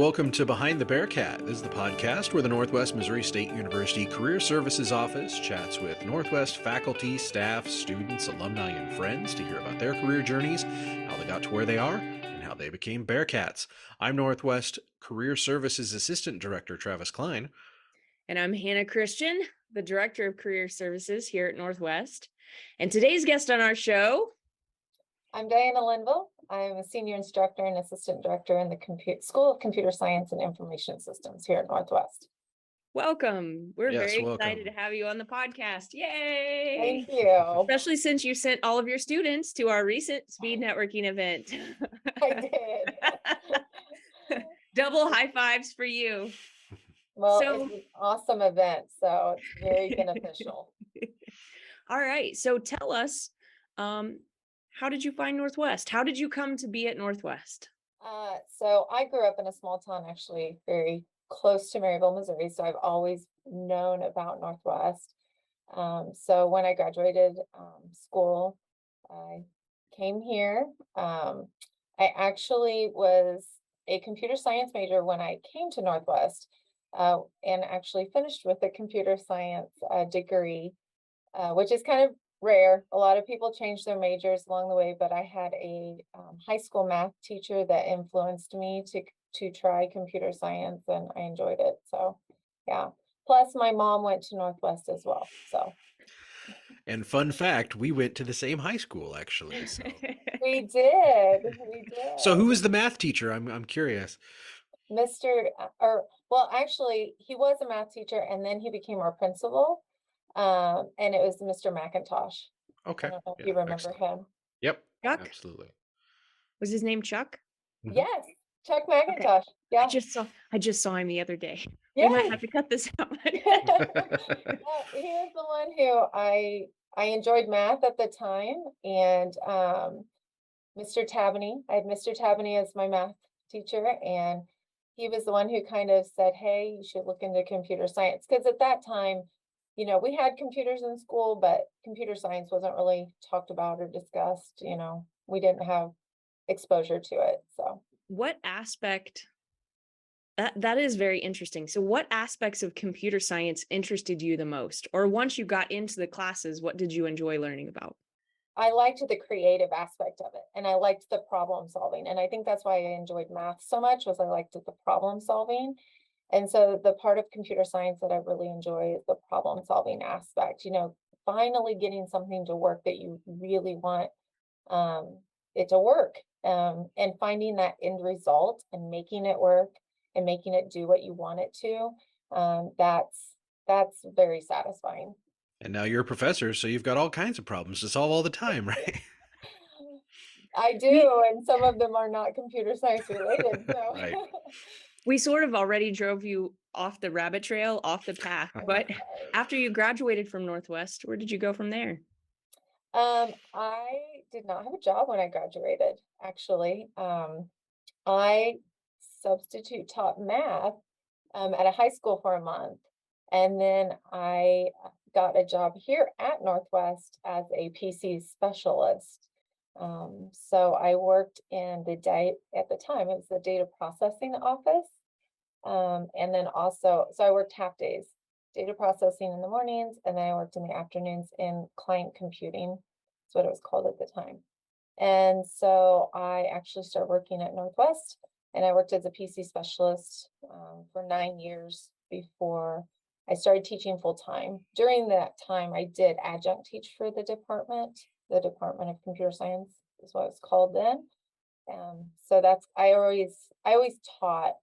welcome to Behind the Bearcat. This is the podcast where the Northwest Missouri State University Career Services Office chats with Northwest faculty, staff, students, alumni, and friends to hear about their career journeys, how they got to where they are, and how they became Bearcats. I'm Northwest Career Services Assistant Director Travis Klein. And I'm Hannah Christian, the Director of Career Services here at Northwest. And today's guest on our show, I'm Diana Linville. I'm a senior instructor and assistant director in the School of Computer Science and Information Systems here at Northwest. Welcome. We're very excited to have you on the podcast. Yay! Thank you. Especially since you sent all of your students to our recent speed networking event. I did. Double high fives for you. Well, it's an awesome event, so it's very beneficial. All right. So tell us, how did you find Northwest? How did you come to be at Northwest? So I grew up in a small town, actually very close to Maryville, Missouri. So I've always known about Northwest. So when I graduated school, I came here. I actually was a computer science major when I came to Northwest, and actually finished with a computer science degree, which is kind of rare. A lot of people change their majors along the way, but I had a high school math teacher that influenced me to try computer science, and I enjoyed it. So yeah. Plus my mom went to Northwest as well. So. And fun fact, we went to the same high school, actually. So. We did. So who was the math teacher? I'm curious. Actually, he was a math teacher, and then he became our principal. And it was Mr. McIntosh. Okay. I don't know if you remember him. Yep. Chuck? Absolutely. Was his name Chuck? Mhm. Yes, Chuck McIntosh. Okay. Yeah. I just saw him the other day. Yeah. We might have to cut this out. He was the one who I enjoyed math at the time, and Mr. Tabaney. I had Mr. Tabaney as my math teacher, and he was the one who kind of said, "Hey, you should look into computer science," because at that time, we had computers in school, but computer science wasn't really talked about or discussed. We didn't have exposure to it. So what aspect, that is very interesting. So what aspects of computer science interested you the most? Or once you got into the classes, what did you enjoy learning about? I liked the creative aspect of it, and I liked the problem solving. And I think that's why I enjoyed math so much, was I liked the problem solving. And so the part of computer science that I really enjoy is the problem solving aspect, finally getting something to work that you really want it to work, and finding that end result and making it work and making it do what you want it to. That's very satisfying. And now you're a professor, so you've got all kinds of problems to solve all the time, right? I do, and some of them are not computer science related. So. Right. We sort of already drove you off the rabbit trail, off the path. But after you graduated from Northwest, where did you go from there? I did not have a job when I graduated, actually. I substitute taught math at a high school for a month. And then I got a job here at Northwest as a PC specialist. So I worked in at the time, it was the data processing office. And then also, so I worked half days, data processing in the mornings, and then I worked in the afternoons in client computing. That's what it was called at the time. And so I actually started working at Northwest, and I worked as a PC specialist for 9 years before I started teaching full time. During that time, I did adjunct teach for the Department of Computer Science is what it's called then. So I always taught,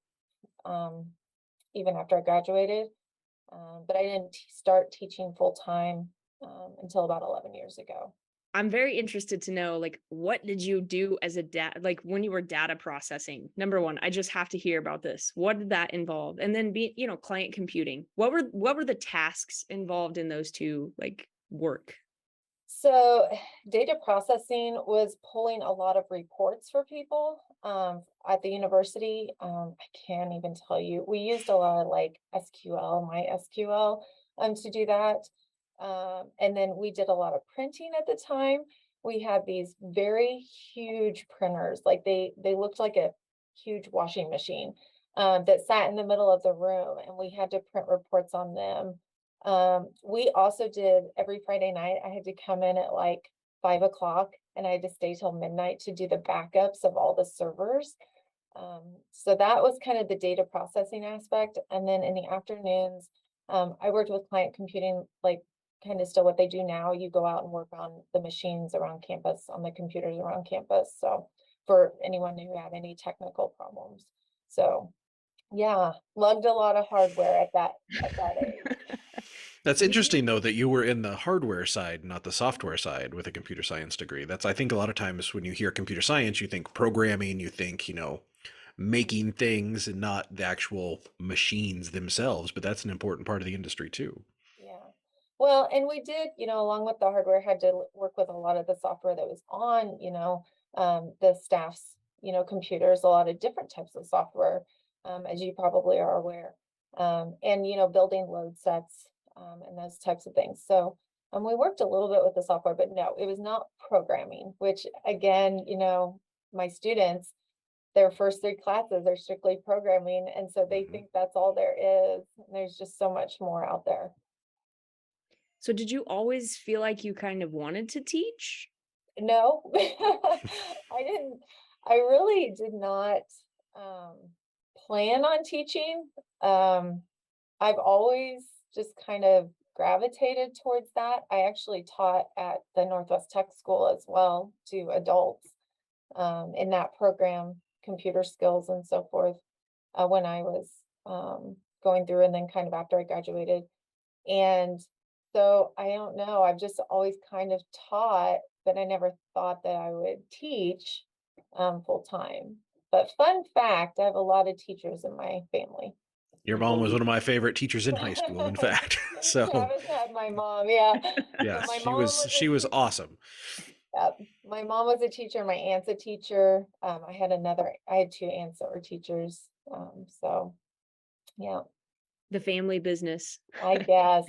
even after I graduated, but I didn't start teaching full time until about 11 years ago. I'm very interested to know, what did you do as when you were data processing? Number one, I just have to hear about this. What did that involve? And then client computing. What were the tasks involved in those two, work? So data processing was pulling a lot of reports for people at the university. I can't even tell you. We used a lot of SQL, MySQL, to do that. And then we did a lot of printing at the time. We had these very huge printers, they looked like a huge washing machine. that sat in the middle of the room, and we had to print reports on them. We also did every Friday night, I had to come in at like 5 o'clock, and I had to stay till midnight to do the backups of all the servers. So that was kind of the data processing aspect. And then in the afternoons, I worked with client computing, like kind of still what they do now. You go out and work on the machines around campus, on the computers around campus. So for anyone who had any technical problems. So yeah, lugged a lot of hardware at that age. That's Did you? interesting, though, that you were in the hardware side, not the software side with a computer science degree. That's, I think, a lot of times when you hear computer science, you think programming, you think, making things and not the actual machines themselves. But that's an important part of the industry, too. Yeah. Well, and we did, along with the hardware, had to work with a lot of the software that was on, the staff's, computers, a lot of different types of software, as you probably are aware. And, building load sets, and those types of things. So, we worked a little bit with the software, but no, it was not programming, which again, my students, their first 3 classes are strictly programming. And so they Mhm. think that's all there is. There's just so much more out there. So did you always feel like you kind of wanted to teach? No, I didn't. I really did not um, plan on teaching. Um, I've always just kind of gravitated towards that. I actually taught at the Northwest Tech School as well to adults in that program, computer skills and so forth, when I was going through, and then kind of after I graduated. And so I don't know, I've just always kind of taught, but I never thought that I would teach full time. But fun fact, I have a lot of teachers in my family. Your mom was one of my favorite teachers in high school, in fact. So, Travis had my mom, yeah. So yes, my she mom was was she was awesome. my mom was a teacher, my aunt's a teacher. I had 2 aunts that were teachers. So yeah, The family business. I guess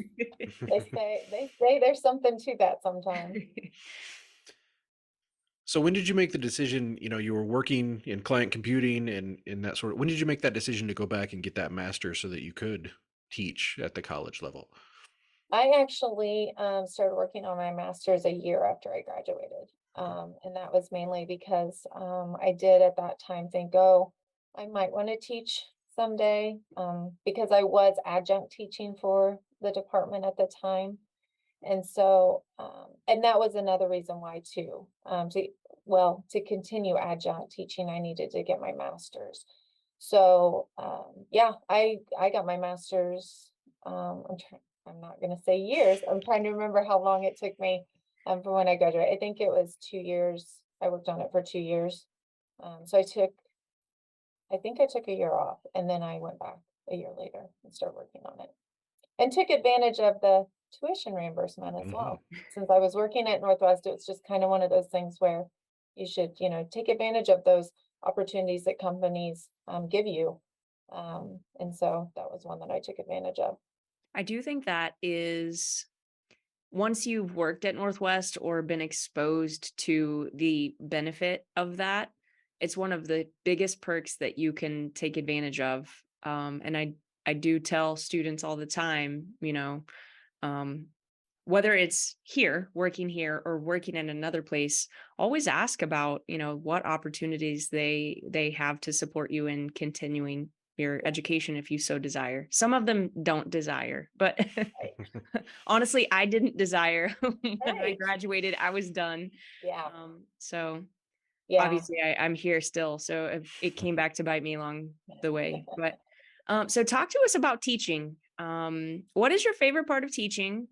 they say there's something to that sometimes. So when did you make the decision, you were working in client computing and in that sort of, when did you make that decision to go back and get that master so that you could teach at the college level? I actually started working on my master's a year after I graduated. And that was mainly because I did at that time think, oh, I might want to teach someday, because I was adjunct teaching for the department at the time. And so, and that was another reason why too, to continue adjunct teaching, I needed to get my master's. So, yeah, I got my master's, I'm not gonna say years, I'm trying to remember how long it took me, from when I graduated. I think it was 2 years. I worked on it for 2 years. So I think I took a year off, and then I went back a year later and started working on it. And took advantage of the tuition reimbursement as Hmm. well. Since I was working at Northwest, it's just kind of one of those things where you should, take advantage of those opportunities that companies give you. And so that was one that I took advantage of. I do think that is once you've worked at Northwest or been exposed to the benefit of that, it's one of the biggest perks that you can take advantage of. And I do tell students all the time, um, whether it's here, working here, or working in another place, always ask about, what opportunities they have to support you in continuing your education if you so desire. Some of them don't desire, but Right. honestly, I didn't desire when I Right. graduated. I was done. Yeah. So Yeah. obviously I'm here still. So it came back to bite me along the way. But so talk to us about teaching. What is your favorite part of teaching?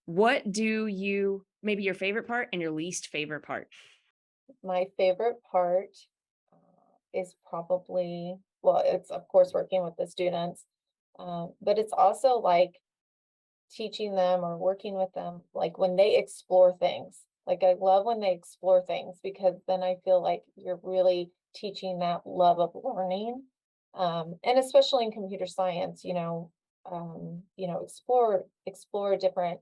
What do you maybe your favorite part and your least favorite part? My favorite part is probably, well, it's of course working with the students, but it's also like teaching them or working with them, like when they explore things. Like I love when they explore things, because then I feel like you're really teaching that love of learning. And especially in computer science, explore different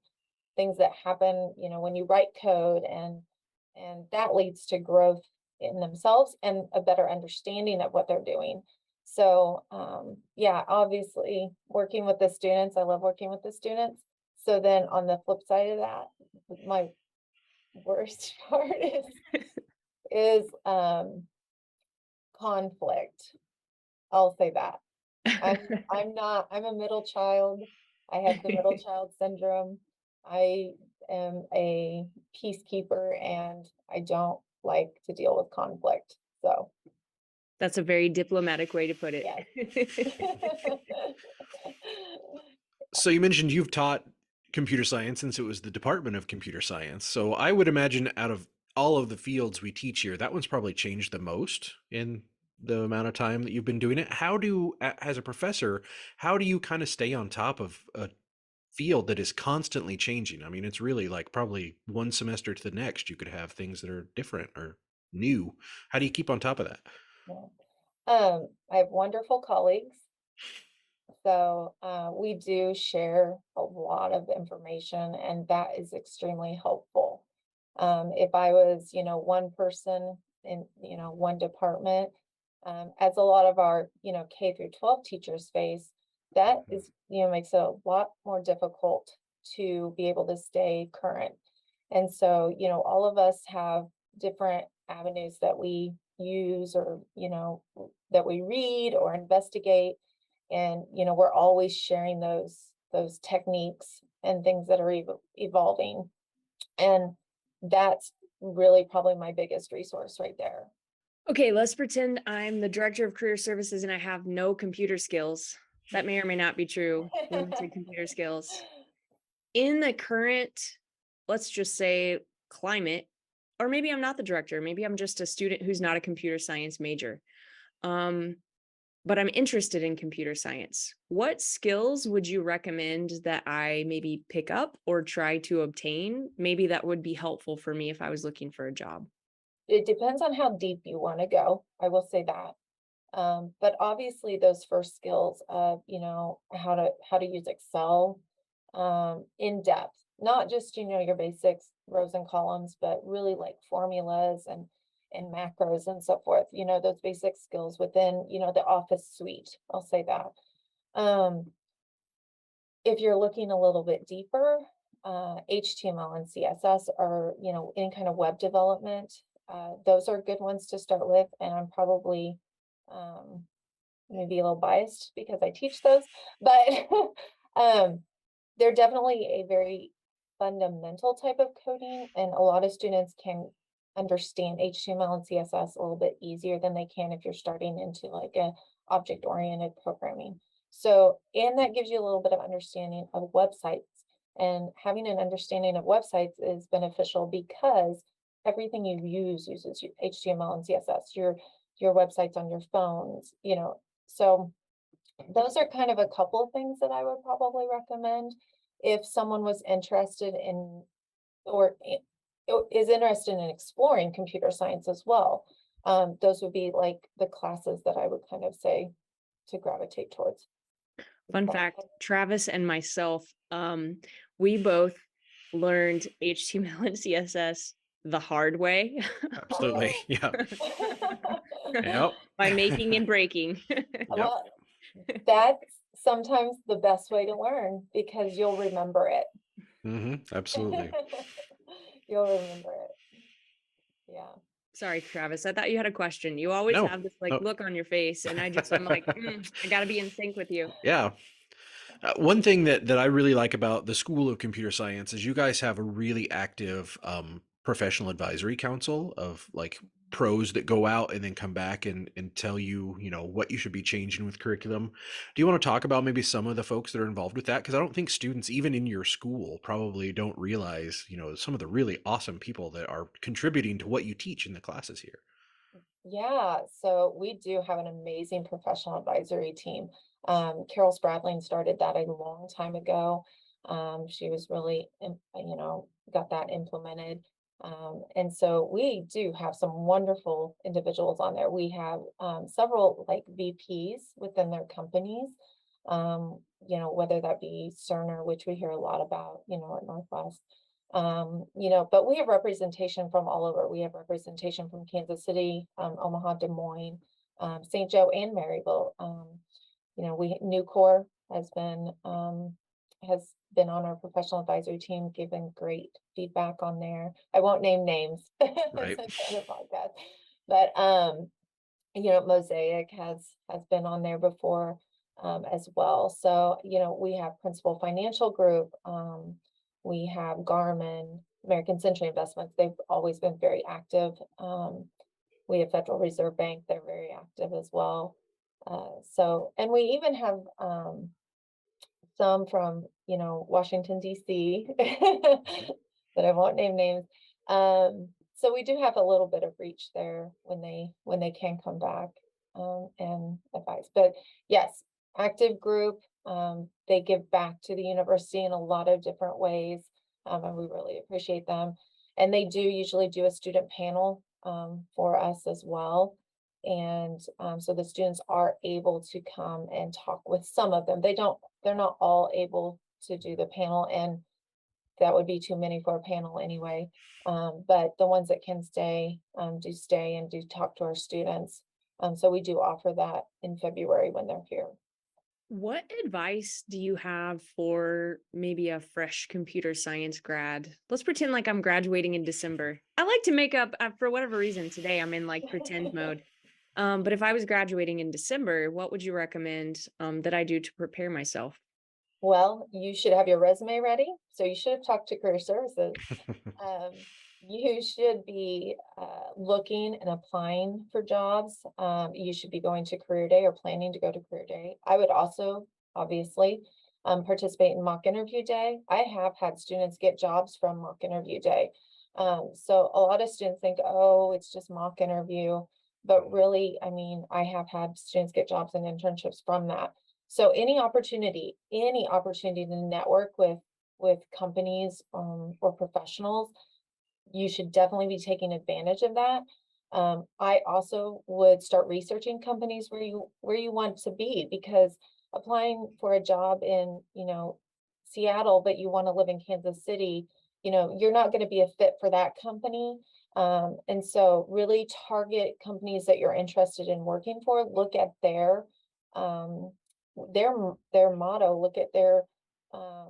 things that happen, when you write code, and that leads to growth in themselves and a better understanding of what they're doing. So, yeah, obviously working with the students, I love working with the students. So then on the flip side of that, my worst part is conflict. I'll say that. I'm a middle child. I have the middle child syndrome. I am a peacekeeper and I don't like to deal with conflict. So, That's a very diplomatic way to put it. yes. So you mentioned you've taught computer science since it was the Department of Computer Science. So I would imagine out of all of the fields we teach here, that one's probably changed the most in the amount of time that you've been doing it. As a professor, how do you kind of stay on top of a field that is constantly changing? I mean, it's really like probably one semester to the next, you could have things that are different or new. How do you keep on top of that? Yeah. I have wonderful colleagues. So we do share a lot of information, and that is extremely helpful. If I was, one person in, one department, as a lot of our, K through 12 teachers face, that is, makes it a lot more difficult to be able to stay current. And so, all of us have different avenues that we use or, that we read or investigate. And, we're always sharing those techniques and things that are evolving. And that's really probably my biggest resource right there. Okay, let's pretend I'm the director of career services and I have no computer skills. That may or may not be true. Limited computer skills. In the current, let's just say, climate, or maybe I'm not the director, maybe I'm just a student who's not a computer science major. But I'm interested in computer science. What skills would you recommend that I maybe pick up or try to obtain? Maybe that would be helpful for me if I was looking for a job. It depends on how deep you want to go. I will say that. But obviously those first skills of, how to use Excel in depth, not just, your basics, rows and columns, but really like formulas and macros and so forth, those basic skills within, the Office suite. I'll say that. Um, if you're looking a little bit deeper, HTML and CSS are, any kind of web development. Those are good ones to start with. And I'm probably maybe a little biased because I teach those, but they're definitely a very fundamental type of coding, and a lot of students can understand HTML and CSS a little bit easier than they can if you're starting into like a object-oriented programming. So, and that gives you a little bit of understanding of websites, and having an understanding of websites is beneficial because everything you use uses HTML and CSS, your websites on your phones, so those are kind of a couple of things that I would probably recommend if someone was interested in or is interested in exploring computer science as well. Those would be like the classes that I would kind of say to gravitate towards. Fun But fact, Travis and myself, we both learned HTML and CSS the hard way. Absolutely. Yeah. Yep. By making and breaking. Yep. well, that's sometimes the best way to learn because you'll remember it. Absolutely. You'll remember it. Yeah. Sorry, Travis. I thought you had a question. You always No. have this like No. look on your face, and I'm like, I gotta be in sync with you. Yeah. One thing that I really like about the School of Computer Science is you guys have a really active professional advisory council of like pros that go out and then come back and tell you, what you should be changing with curriculum. Do you want to talk about maybe some of the folks that are involved with that? Because I don't think students, even in your school, probably don't realize, some of the really awesome people that are contributing to what you teach in the classes here. Yeah, so we do have an amazing professional advisory team. Carol Spradling started that a long time ago. She was really, got that implemented. And so we do have some wonderful individuals on there. We have several like VPs within their companies, whether that be Cerner, which we hear a lot about, at Northwest. But we have representation from all over. We have representation from Kansas City, Omaha, Des Moines, St. Joe and Maryville. Nucor has been on our professional advisory team, giving great feedback on there. I won't name names Right. since we're on the podcast, but Mosaic has been on there before as well. So, we have Principal Financial Group, we have Garmin, American Century Investments. They've always been very active. We have Federal Reserve Bank, they're very active as well. And we even have some from, Washington, DC, but I won't name names. So we do have a little bit of reach there when they can come back and advise. But yes, active group. They give back to the university in a lot of different ways, and we really appreciate them. And they do usually do a student panel for us as well. And so the students are able to come and talk with some of them. They're not all able to do the panel, and that would be too many for a panel anyway. But the ones that can stay, do stay and do talk to our students. So we do offer that in February when they're here. What advice do you have for maybe a fresh computer science grad? Let's pretend like I'm graduating in December. I like to make up for whatever reason today I'm in like pretend mode. But if I was graduating in December, what would you recommend that I do to prepare myself? Well, you should have your resume ready. So you should have talked to career services. Um, you should be looking and applying for jobs. You should be going to career day or planning to go to career day. I would also, obviously, participate in mock interview day. I have had students get jobs from mock interview day. So a lot of students think, oh, it's just mock interview. But really, I mean, I have had students get jobs and internships from that. So any opportunity to network with companies or professionals, you should definitely be taking advantage of that. I also would start researching companies where you want to be, because applying for a job in, Seattle, but you want to live in Kansas City, you're not going to be a fit for that company. And so really target companies that you're interested in working for. Look at um, their motto, look at um,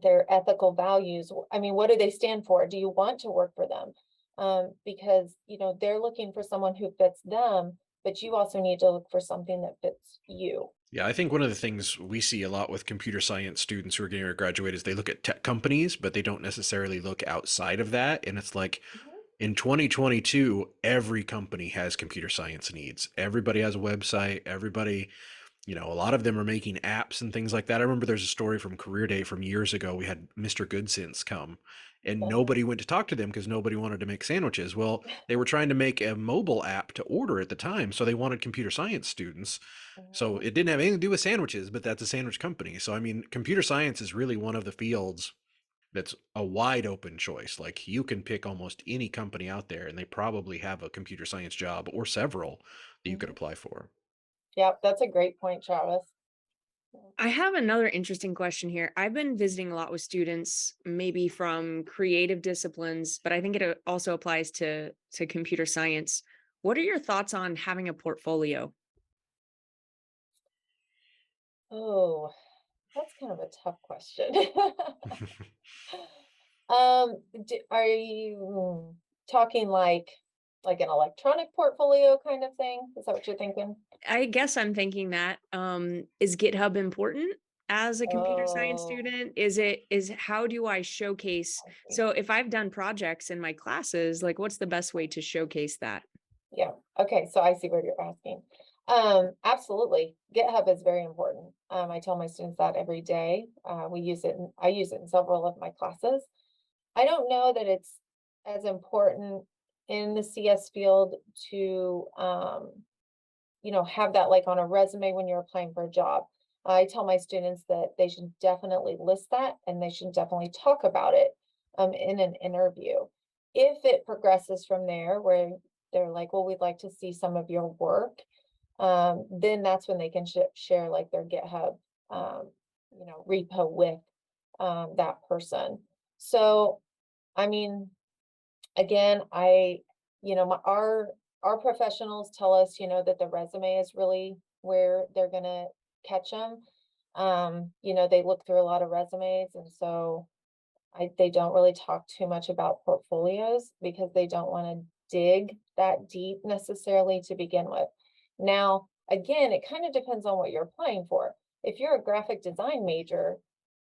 their ethical values. I mean, what do they stand for? Do you want to work for them? Because, they're looking for someone who fits them, but you also need to look for something that fits you. Yeah, I think one of the things we see a lot with computer science students who are getting ready to graduate is they look at tech companies, but they don't necessarily look outside of that. And it's like Mhm. in 2022, every company has computer science needs. Everybody has a website. Everybody, a lot of them are making apps and things like that. I remember there's a story from Career Day from years ago. We had Mr. Goodsense come and Uh-huh. nobody went to talk to them because nobody wanted to make sandwiches. Well, they were trying to make a mobile app to order at the time. So they wanted computer science students. So Mhm. it didn't have anything to do with sandwiches, but that's a sandwich company. So, I mean, computer science is really one of the fields that's a wide open choice. Like you can pick almost any company out there and they probably have a computer science job or several that you could Mhm. apply for. Yep, that's a great point, Travis. Yeah. I have another interesting question here. I've been visiting a lot with students, maybe from creative disciplines, but I think it also applies to computer science. What are your thoughts on having a portfolio? Oh, that's kind of a tough question. Are you talking like an electronic portfolio kind of thing? Is that what you're thinking? I guess I'm thinking that is GitHub important as a computer science Oh, student? Is how do I showcase? I see. So if I've done projects in my classes, like what's the best way to showcase that? Yeah. Okay. So I see what you're asking. Absolutely. GitHub is very important. I tell my students that every day. I use it in several of my classes. I don't know that it's as important in the CS field to, have that like on a resume when you're applying for a job. I tell my students that they should definitely list that and they should definitely talk about it in an interview. If it progresses from there where they're like, well, we'd like to see some of your work, then that's when they can share like their GitHub, repo with that person. So, I mean, again, I, you know, my, our professionals tell us, that the resume is really where they're gonna catch them. They look through a lot of resumes, and so they don't really talk too much about portfolios because they don't want to dig that deep necessarily to begin with. Now, again, it kind of depends on what you're applying for. If you're a graphic design major,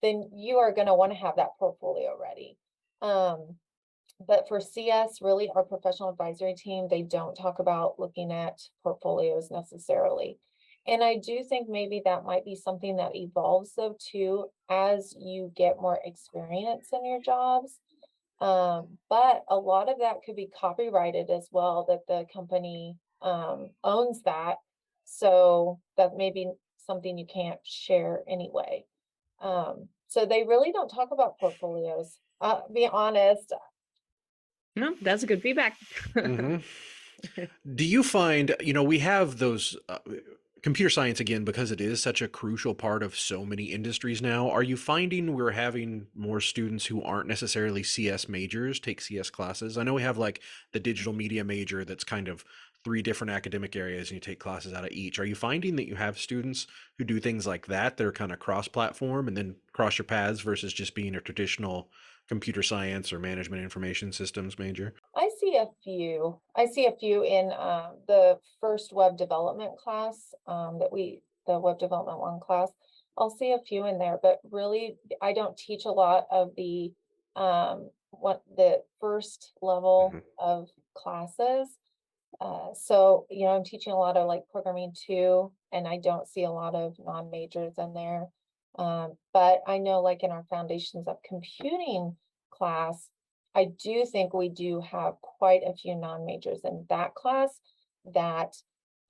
then you are going to want to have that portfolio ready. But for CS, really our professional advisory team, they don't talk about looking at portfolios necessarily. And I do think maybe that might be something that evolves though too, as you get more experience in your jobs. But a lot of that could be copyrighted as well, that the company owns that. So that may be something you can't share anyway. So they really don't talk about portfolios. Be honest. No, that's a good feedback. Mhm. Do you find, we have those computer science again, because it is such a crucial part of so many industries now. Are you finding we're having more students who aren't necessarily CS majors take CS classes? I know we have like the digital media major that's kind of three different academic areas and you take classes out of each. Are you finding that you have students who do things like that are kind of cross-platform and then cross your paths versus just being a traditional computer science or management information systems major? I see a few. I see a few in the first web development class the web development one class. I'll see a few in there, but really I don't teach a lot of the what the first level Mhm. of classes. So, I'm teaching a lot of like programming too, and I don't see a lot of non-majors in there. But I know like in our foundations of computing class, I do think we do have quite a few non-majors in that class that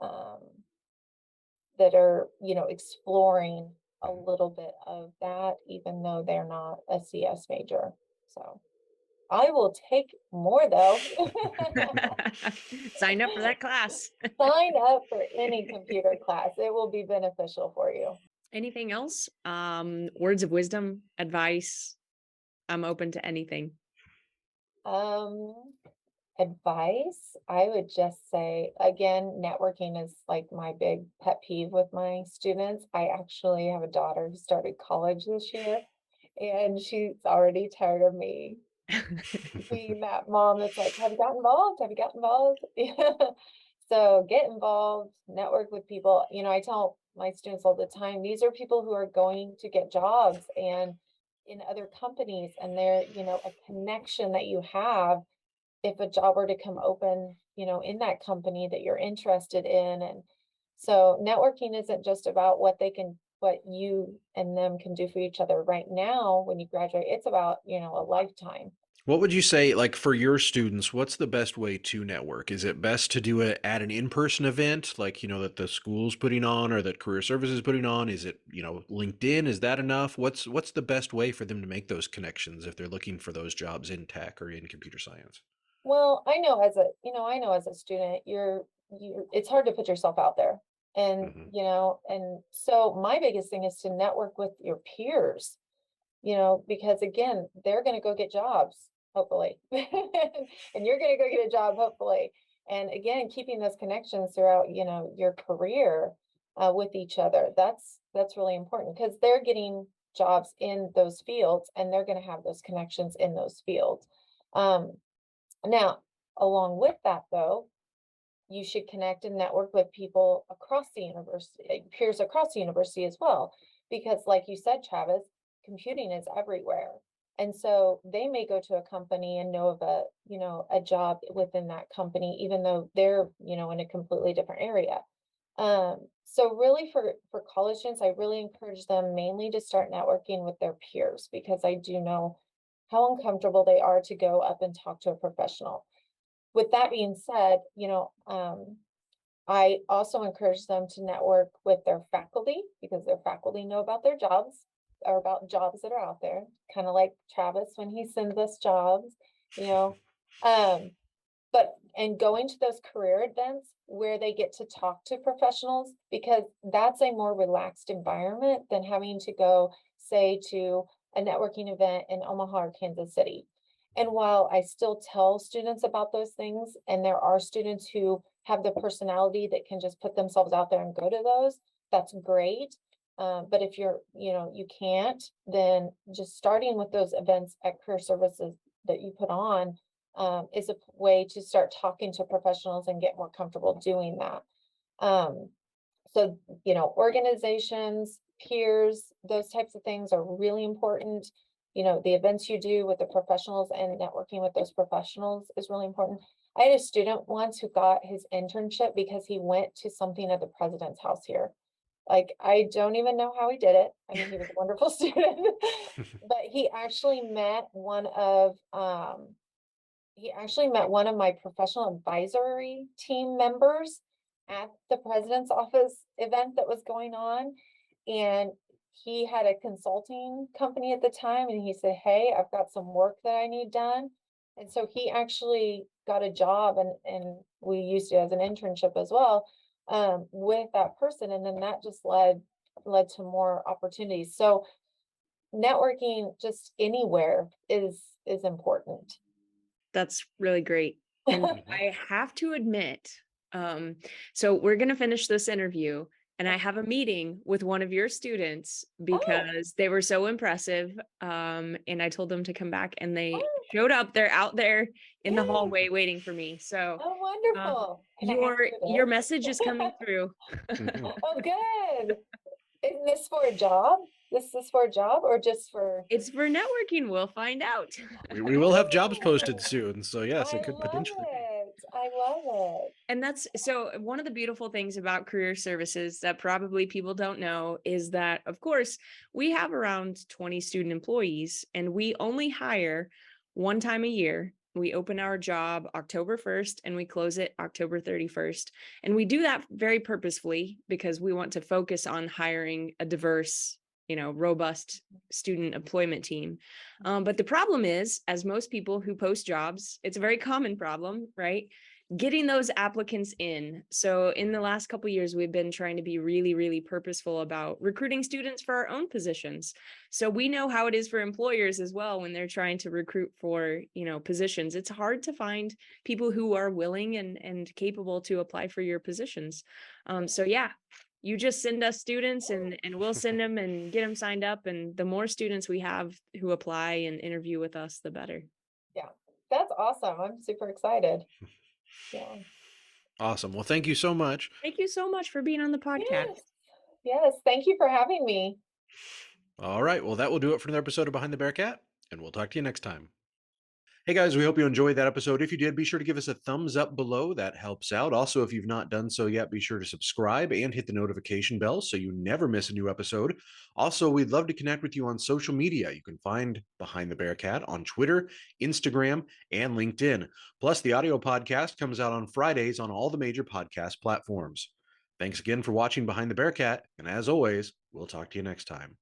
um, that are, exploring a little bit of that, even though they're not a CS major. So I will take more though. Sign up for that class. Sign up for any computer class. It will be beneficial for you. Anything else? Words of wisdom, advice. I'm open to anything. Um, Advice, I would just say, again, networking is like my big pet peeve with my students. I actually have a daughter who started college this year, and she's already tired of me being that mom that's like, have you got involved? Have you got involved? Yeah. So get involved, network with people. I tell my students all the time, these are people who are going to get jobs and in other companies, and they're, a connection that you have if a job were to come open, in that company that you're interested in. And so networking isn't just about what you and them can do for each other right now when you graduate. It's about, a lifetime. What would you say, like for your students, what's the best way to network? Is it best to do it at an in-person event, like, that the school's putting on or that career services is putting on? Is it, LinkedIn? Is that enough? What's the best way for them to make those connections if they're looking for those jobs in tech or in computer science? Well, I know as a student, it's hard to put yourself out there. And, Hmm. and so my biggest thing is to network with your peers, because again, they're going to go get jobs, hopefully. And you're going to go get a job, hopefully. And again, keeping those connections throughout, your career with each other, that's really important because they're getting jobs in those fields and they're going to have those connections in those fields. Um, Now, along with that, though, you should connect and network with people across the university, peers across the university as well. Because, like you said, Travis, computing is everywhere. And so they may go to a company and know of a job within that company, even though they're, in a completely different area. So really for college students, I really encourage them mainly to start networking with their peers because I do know how uncomfortable they are to go up and talk to a professional. With that being said, I also encourage them to network with their faculty because their faculty know about their jobs or about jobs that are out there, kind of like Travis when he sends us jobs, you know. Um, and going to those career events where they get to talk to professionals because that's a more relaxed environment than having to go, say, to a networking event in Omaha or Kansas City. And while I still tell students about those things, and there are students who have the personality that can just put themselves out there and go to those, that's great. But if you can't, then just starting with those events at career services that you put on is a way to start talking to professionals and get more comfortable doing that. Um, so, organizations, peers, those types of things are really important. The events you do with the professionals and networking with those professionals is really important. I had a student once who got his internship because he went to something at the president's house here. Like, I don't even know how he did it. I mean, he was a wonderful student, but he actually met one of my professional advisory team members at the president's office event that was going on. And he had a consulting company at the time, and he said, "Hey, I've got some work that I need done." And so he actually got a job, and we used it as an internship as well, with that person. And then that just led to more opportunities. So networking just anywhere is important. That's really great. And I have to admit, so we're going to finish this interview, and I have a meeting with one of your students Oh, because they were so impressive. And I told them to come back, and they oh, showed up. They're out there in the yeah. hallway waiting for me. So Oh, um, wonderful. Can I ask your who message is coming it is? through. Oh, good. Isn't this for a job? This is for a job or just for? It's for networking. We'll find out. We will have jobs posted Oh, soon. So yes, it I could love potentially be. it. I love it. And that's so one of the beautiful things about career services that probably people don't know is that, of course, we have around 20 student employees, and we only hire one time a year. We open our job October 1st and we close it October 31st. And we do that very purposefully because we want to focus on hiring a diverse, robust student employment team. But the problem is, as most people who post jobs, it's a very common problem, right? Getting those applicants in. So in the last couple of years, we've been trying to be really, really purposeful about recruiting students for our own positions. So we know how it is for employers as well when they're trying to recruit for, positions. It's hard to find people who are willing and capable to apply for your positions. So yeah, you just send us students, and we'll send them and get them signed up. And the more students we have who apply and interview with us, the better. Yeah, that's awesome. I'm super excited. Yeah. Awesome. Well, thank you so much. Thank you so much for being on the podcast. Yes. Yes. Thank you for having me. All right. Well, that will do it for another episode of Behind the Bearcat, and we'll talk to you next time. Hey guys, we hope you enjoyed that episode. If you did, be sure to give us a thumbs up below. That helps out. Also, if you've not done so yet, be sure to subscribe and hit the notification bell so you never miss a new episode. Also, we'd love to connect with you on social media. You can find Behind the Bearcat on Twitter, Instagram, and LinkedIn. Plus, the audio podcast comes out on Fridays on all the major podcast platforms. Thanks again for watching Behind the Bearcat, and as always, we'll talk to you next time.